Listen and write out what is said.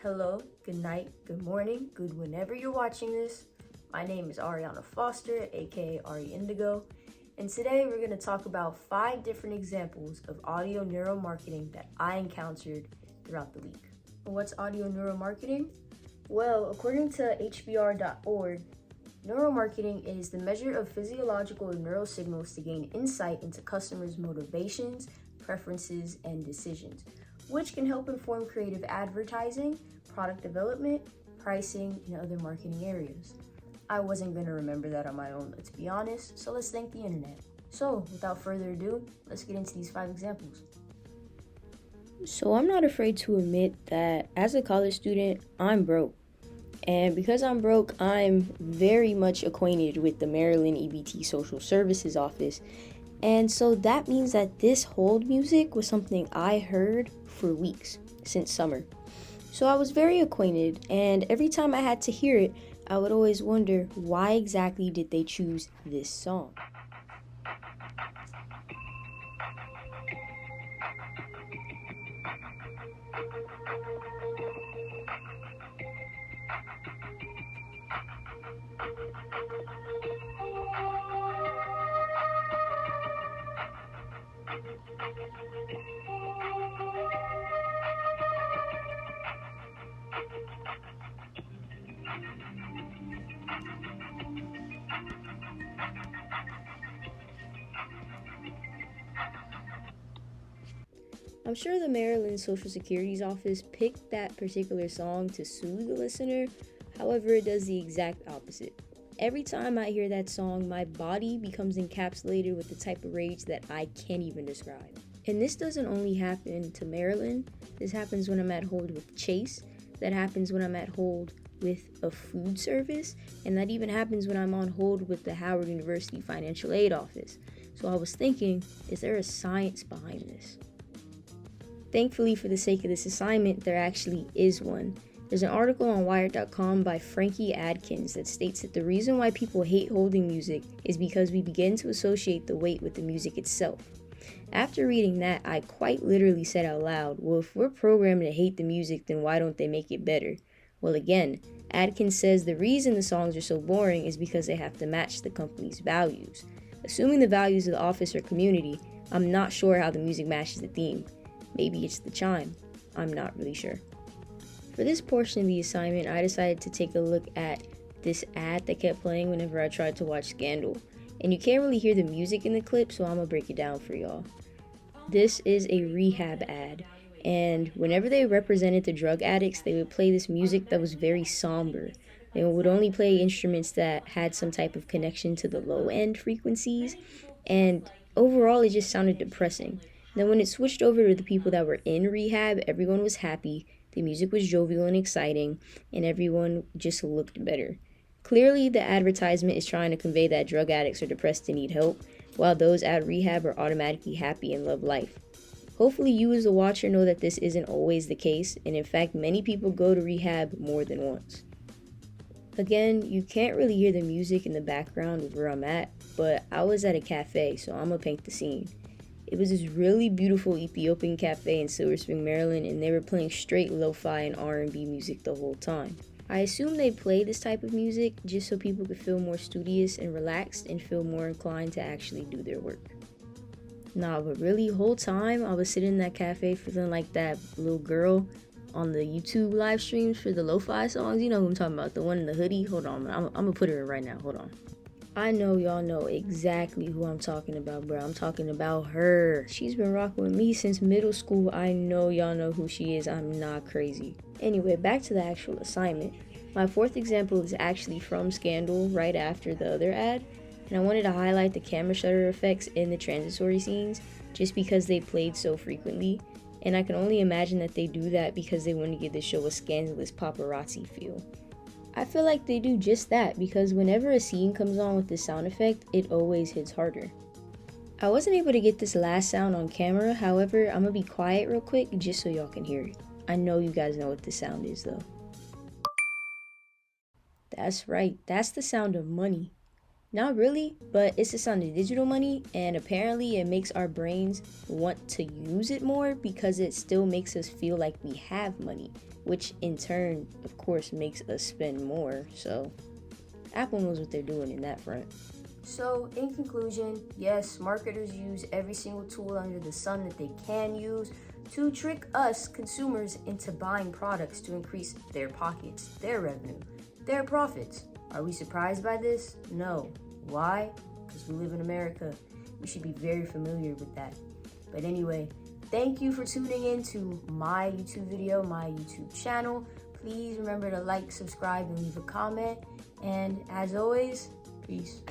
hello, good night, good morning, good whenever you're watching this. My name is Ariana Foster, aka Ari Indigo, and today we're going to talk about 5 different examples of audio neuromarketing that I encountered throughout the week. What's audio neuromarketing? Well, according to hbr.org, neuromarketing is the measure of physiological and neural signals to gain insight into customers' motivations, preferences, and decisions, which can help inform creative advertising, product development, pricing, and other marketing areas. I wasn't going to remember that on my own, let's be honest, so let's thank the internet. So, without further ado, let's get into these 5 examples. So I'm not afraid to admit that as a college student, I'm broke. And because I'm broke, I'm very much acquainted with the Maryland EBT Social Services Office. And so that means that this hold music was something I heard for weeks, since summer. So I was very acquainted, and every time I had to hear it, I would always wonder, why exactly did they choose this song? I'm sure the Maryland Social Security's office picked that particular song to soothe the listener. However, it does the exact opposite. Every time I hear that song, my body becomes encapsulated with the type of rage that I can't even describe. And this doesn't only happen to Maryland. This happens when I'm at hold with Chase. That happens when I'm at hold with a food service. And that even happens when I'm on hold with the Howard University Financial Aid Office. So I was thinking, is there a science behind this? Thankfully, for the sake of this assignment, there actually is one. There's an article on Wired.com by Frankie Adkins that states that the reason why people hate holding music is because we begin to associate the weight with the music itself. After reading that, I quite literally said out loud, well, if we're programmed to hate the music, then why don't they make it better? Well, again, Adkins says the reason the songs are so boring is because they have to match the company's values. Assuming the values of the office or community, I'm not sure how the music matches the theme. Maybe it's the chime. I'm not really sure. For this portion of the assignment, I decided to take a look at this ad that kept playing whenever I tried to watch Scandal. And you can't really hear the music in the clip, so I'm gonna break it down for y'all. This is a rehab ad, and whenever they represented the drug addicts, they would play this music that was very somber. They would only play instruments that had some type of connection to the low end frequencies, and overall it just sounded depressing. Then when it switched over to the people that were in rehab, everyone was happy, the music was jovial and exciting, and everyone just looked better. Clearly, the advertisement is trying to convey that drug addicts are depressed and need help, while those at rehab are automatically happy and love life. Hopefully you as a watcher know that this isn't always the case, and in fact, many people go to rehab more than once. Again, you can't really hear the music in the background of where I'm at, but I was at a cafe, so I'm gonna paint the scene. It was this really beautiful Ethiopian cafe in Silver Spring, Maryland, and they were playing straight lo-fi and R&B music the whole time. I assume they play this type of music just so people could feel more studious and relaxed and feel more inclined to actually do their work. Nah, but really, whole time I was sitting in that cafe feeling like that little girl on the YouTube live streams for the lo-fi songs. You know who I'm talking about, the one in the hoodie. Hold on, I'm gonna put her in right now, hold on. I know y'all know exactly who I'm talking about, bro. I'm talking about her. She's been rocking with me since middle school. I know y'all know who she is. I'm not crazy. Anyway, back to the actual assignment. My 4th example is actually from Scandal right after the other ad, and I wanted to highlight the camera shutter effects in the transitory scenes just because they played so frequently, and I can only imagine that they do that because they want to give the show a scandalous paparazzi feel. I feel like they do just that because whenever a scene comes on with this sound effect, it always hits harder. I wasn't able to get this last sound on camera, however, I'm gonna be quiet real quick just so y'all can hear it. I know you guys know what this sound is though. That's right, that's the sound of money. Not really, but it's a sign of digital money, and apparently it makes our brains want to use it more because it still makes us feel like we have money, which in turn, of course, makes us spend more. So, Apple knows what they're doing in that front. So, in conclusion, yes, marketers use every single tool under the sun that they can use to trick us consumers into buying products to increase their pockets, their revenue, their profits. Are we surprised by this? No. Why? Because we live in America. We should be very familiar with that. But anyway, thank you for tuning in to my YouTube video, my YouTube channel. Please remember to like, subscribe, and leave a comment. And as always, peace.